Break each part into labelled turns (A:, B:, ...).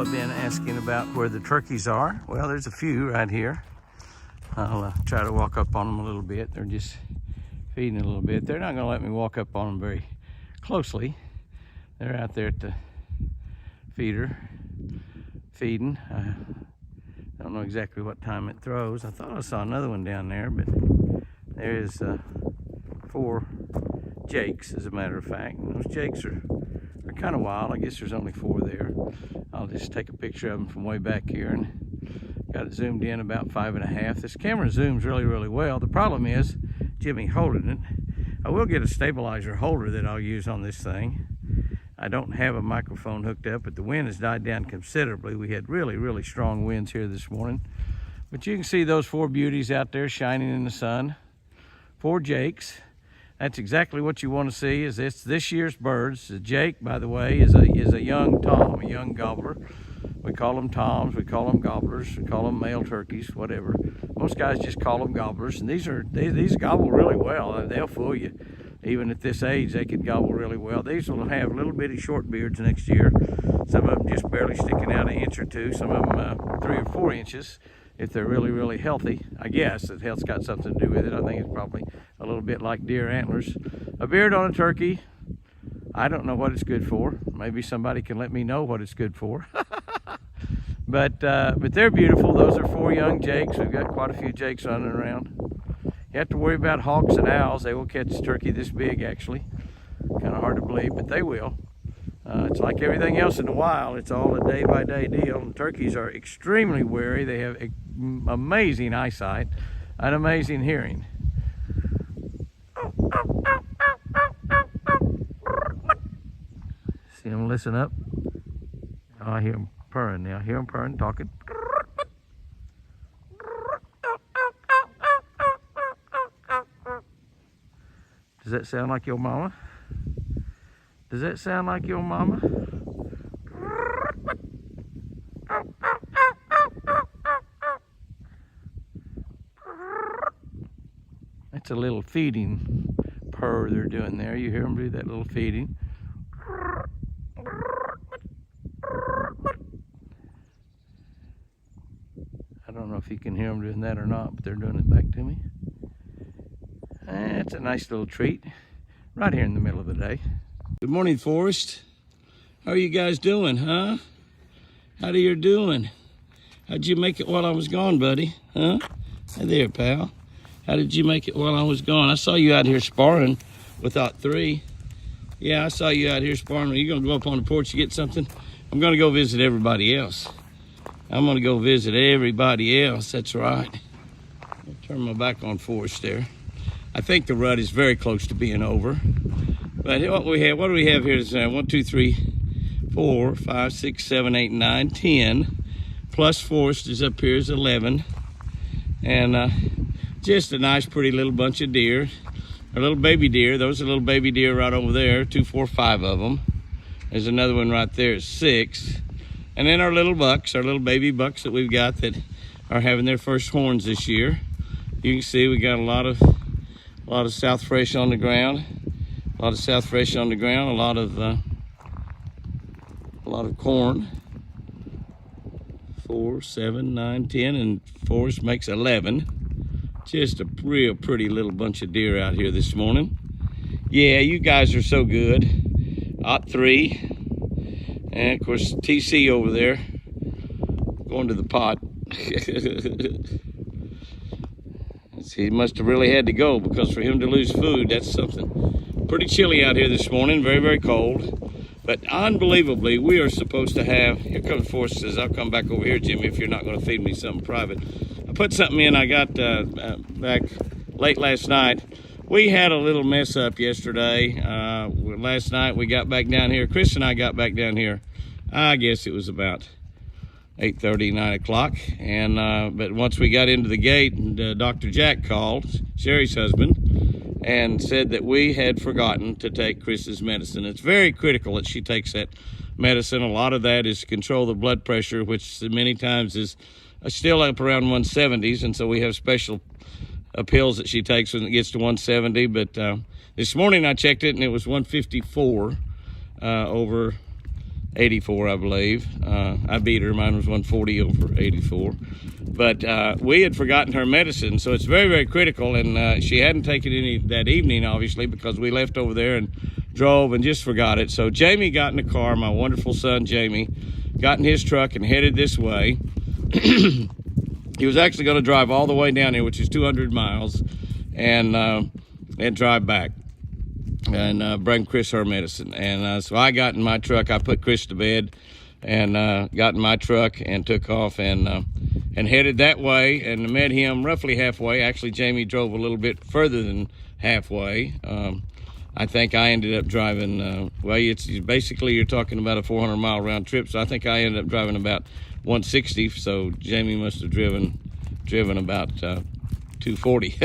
A: have been asking about where the turkeys are. Well, there's a few right here. I'll try to walk up on them a little bit. They're just feeding a little bit. They're not going to let me walk up on them very closely. They're out there at the feeder feeding. I don't know exactly what time it throws. I thought I saw another one down there, but there is 4 jakes, as a matter of fact. And those jakes are kind of wild. I guess there's only 4 there. I'll just take a picture of them from way back here, and got it zoomed in about 5.5. This camera zooms really, really well. The problem is Jimmy holding it. I will get a stabilizer holder that I'll use on this thing. I don't have a microphone hooked up, but the wind has died down considerably. We had really, really strong winds here this morning. But you can see those 4 beauties out there shining in the sun. 4 jakes. That's exactly what you want to see. Is this year's birds. The jake, by the way, is a young tom, a young gobbler. We call them toms, we call them gobblers, we call them male turkeys, whatever. Most guys just call them gobblers, and these gobble really well. They'll fool you. Even at this age, they could gobble really well. These will have little bitty short beards next year. Some of them just barely sticking out an inch or 2. Some of them 3 or 4 inches if they're really, really healthy. I guess that health's got something to do with it. I think it's probably a little bit like deer antlers. A beard on a turkey, I don't know what it's good for. Maybe somebody can let me know what it's good for. But they're beautiful. Those are 4 young jakes. We've got quite a few jakes running around. You have to worry about hawks and owls. They will catch a turkey this big, actually. Kind of hard to believe, but they will. It's like everything else in the wild. It's all a day-by-day deal. And turkeys are extremely wary. They have amazing eyesight and amazing hearing. See them listen up? Oh, I hear them purring now. I hear them purring, talking. Does that sound like your mama? Does that sound like your mama? That's a little feeding purr they're doing there. You hear them do that little feeding. I don't know if you can hear them doing that or not, but they're doing it back to me. It's a nice little treat right here in the middle of the day. Good morning, Forrest. How are you guys doing, huh? How are you doing? How'd you make it while I was gone, buddy? Huh? Hey there, pal. How did you make it while I was gone? I saw you out here sparring with OT3. Yeah, I saw you out here sparring. Are you gonna go up on the porch to get something? I'm gonna go visit everybody else. I'm gonna go visit everybody else, that's right. I'll turn my back on Forrest there. I think the rut is very close to being over. But what do we have here is 1, 2, 3, 4, 5, 6, 7, 8, 9, 10. Plus Forrest is up here is 11. And just a nice, pretty little bunch of deer. Our little baby deer. Those are little baby deer right over there. 2, 4, 5 of them. There's another one right there, 6. And then our little bucks, our little baby bucks that we've got that are having their first horns this year. You can see we got a lot of South Fresh on the ground. A lot of South Fresh on the ground. A lot of corn. 4, 7, 9, 10, and Forrest makes 11. Just a real pretty little bunch of deer out here this morning. Yeah, you guys are so good. OT3, and of course TC over there going to the pot. He must have really had to go, because for him to lose food, that's something. Pretty chilly out here this morning, very, very cold. But unbelievably, we are supposed to have, here comes Forrest, says, I'll come back over here, Jimmy, if you're not going to feed me something private. I put something in I got back late last night. We had a little mess up yesterday. Last night we got back down here. Chris and I got back down here. I guess it was about 8:30, 9 o'clock. And but once we got into the gate, and Dr. Jack called, Sherry's husband, and said that we had forgotten to take Chris's medicine. It's very critical that she takes that medicine. A lot of that is to control the blood pressure, which many times is still up around 170s, and so we have special pills that she takes when it gets to 170. But this morning I checked it, and it was 154 over 84, I believe. I beat her. Mine was 140 over 84. But we had forgotten her medicine, so it's very, very critical. And she hadn't taken any that evening, obviously, because we left over there and drove and just forgot it. So Jamie got in the car, my wonderful son Jamie, got in his truck and headed this way. He was actually going to drive all the way down here, which is 200 miles, and drive back and bring Chris her medicine. And so I got in my truck. I put Chris to bed and got in my truck and took off and headed that way and met him roughly halfway. Actually, Jamie drove a little bit further than halfway. I think I ended up driving, well, it's basically you're talking about a 400-mile round trip, so I think I ended up driving about 160, so Jamie must have driven about 240.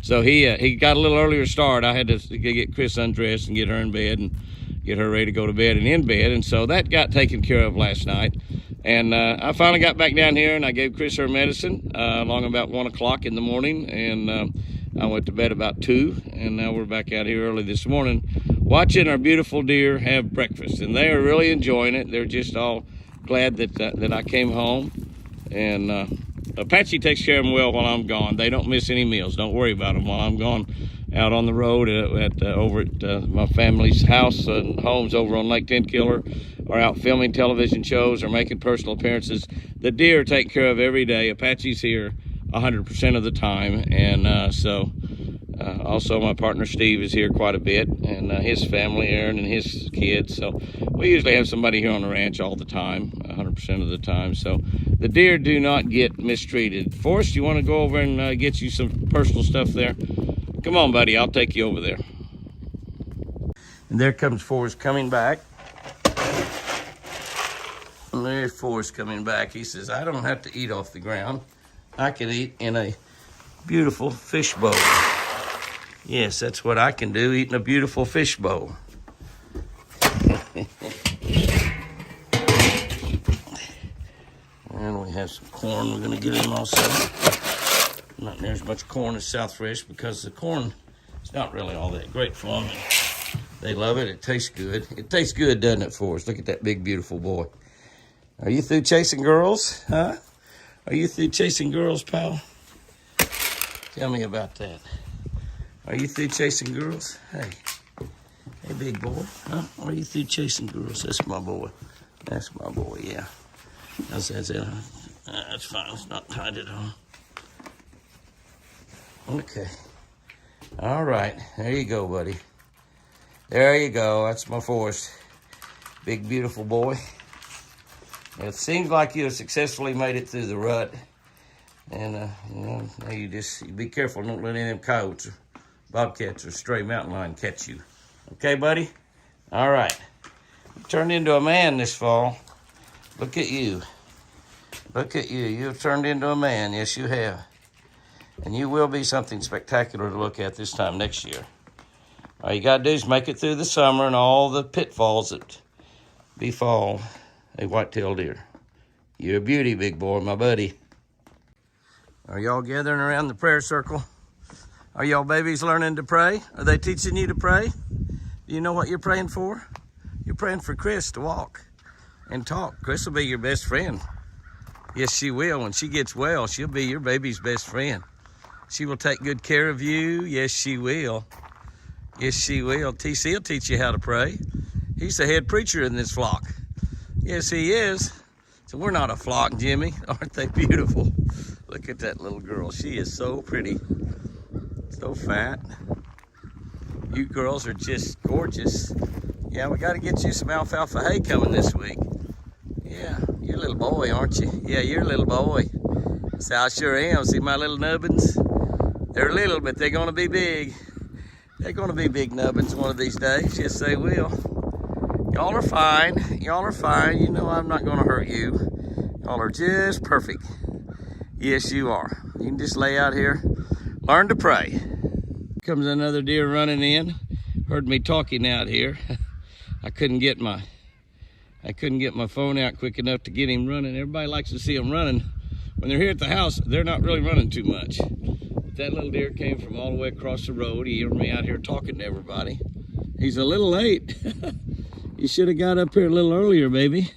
A: So he got a little earlier start. I had to get Chris undressed and get her in bed and get her ready to go to bed and in bed, and so that got taken care of last night. And I finally got back down here and I gave Chris her medicine along about 1 o'clock in the morning, and I went to bed about 2, and now we're back out here early this morning watching our beautiful deer have breakfast, and they are really enjoying it. They're just all glad that I came home. And Apache takes care of them well while I'm gone. They don't miss any meals. Don't worry about them while I'm gone out on the road over at my family's house and homes over on Lake Tenkiller, or out filming television shows or making personal appearances. The deer are taken care of every day. Apache's here 100% of the time, and also my partner Steve is here quite a bit, and his family, Aaron and his kids. So we usually have somebody here on the ranch all the time, 100% of the time. So the deer do not get mistreated. Forrest, you want to go over and get you some personal stuff there? Come on, buddy, I'll take you over there. And there comes Forrest coming back. And there's Forrest coming back. He says, I don't have to eat off the ground. I can eat in a beautiful fish bowl. Yes, that's what I can do, eating a beautiful fish bowl. And we have some corn we're gonna get him also. Not near as much corn as South Fresh, because the corn is not really all that great for them. They love it, it tastes good. It tastes good, doesn't it, Forrest? Look at that big, beautiful boy. Are you through chasing girls, huh? Are you through chasing girls, pal? Tell me about that. Are you through chasing girls? Hey, big boy, huh? Are you through chasing girls? That's my boy. That's my boy, yeah. That's fine, it's not tied at all. Okay. All right, there you go, buddy. There you go, that's my Forrest. Big, beautiful boy. It seems like you have successfully made it through the rut. And, now you be careful, don't let any of them coyotes or bobcats or stray mountain lion catch you. Okay, buddy? All right. You turned into a man this fall. Look at you. Look at you. You've turned into a man. Yes, you have. And you will be something spectacular to look at this time next year. All you got to do is make it through the summer and all the pitfalls that befall a white-tailed deer. You're a beauty, big boy, my buddy. Are y'all gathering around the prayer circle? Are y'all babies learning to pray? Are they teaching you to pray? Do you know what you're praying for? You're praying for Chris to walk and talk. Chris will be your best friend. Yes, she will. When she gets well, she'll be your baby's best friend. She will take good care of you. Yes, she will. Yes, she will. TC will teach you how to pray. He's the head preacher in this flock. Yes, he is. So we're not a flock, Jimmy. Aren't they beautiful? Look at that little girl. She is so pretty. So fat. You girls are just gorgeous. Yeah, we got to get you some alfalfa hay coming this week. Yeah, you're a little boy, aren't you? Yeah, you're a little boy. So I sure am. See my little nubbins? They're little, but they're going to be big. They're going to be big nubbins one of these days. Yes, they will. Y'all are fine. Y'all are fine. You know I'm not going to hurt you. Y'all are just perfect. Yes, you are. You can just lay out here, learn to pray. Comes another deer running in. Heard me talking out here. I couldn't get my phone out quick enough to get him running. Everybody likes to see him running. When they're here at the house, they're not really running too much. But that little deer came from all the way across the road. He heard me out here talking to everybody. He's a little late. You should have got up here a little earlier, baby.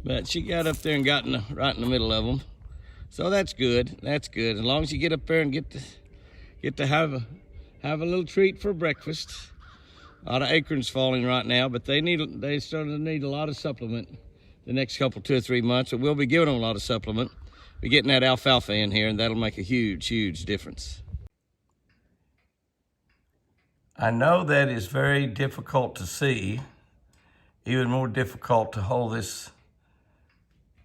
A: But she got up there and got right in the middle of them. So that's good. That's good. As long as you get up there and get to have a little treat for breakfast. A lot of acorns falling right now, but they starting to need a lot of supplement the next couple, 2 or 3 months. So we'll be giving them a lot of supplement. We're getting that alfalfa in here, and that'll make a huge, huge difference. I know that is very difficult to see, even more difficult to hold this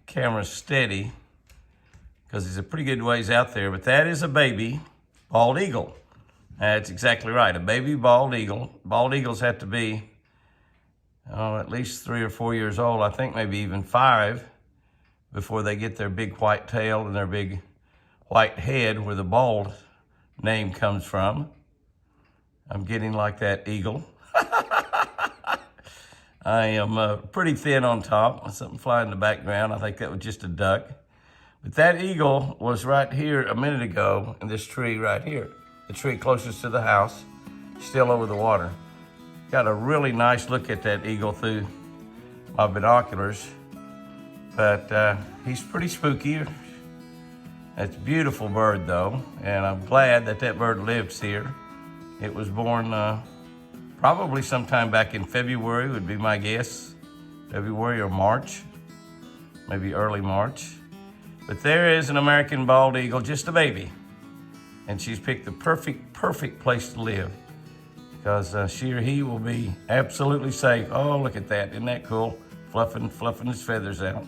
A: camera steady because it's a pretty good ways out there, but that is a baby bald eagle. That's exactly right, a baby bald eagle. Bald eagles have to be at least 3 or 4 years old, I think maybe even 5, before they get their big white tail and their big white head where the bald name comes from. I'm getting like that eagle. I am pretty thin on top. Something flying in the background. I think that was just a duck. But that eagle was right here a minute ago in this tree right here. The tree closest to the house, still over the water. Got a really nice look at that eagle through my binoculars. But he's pretty spooky. That's a beautiful bird though. And I'm glad that that bird lives here. It was born probably sometime back in February would be my guess. February or March, maybe early March. But there is an American bald eagle, just a baby. And she's picked the perfect place to live because she or he will be absolutely safe. Oh, look at that, isn't that cool? Fluffing his feathers out.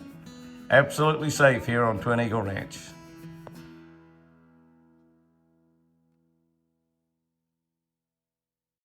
A: Absolutely safe here on Twin Eagle Ranch.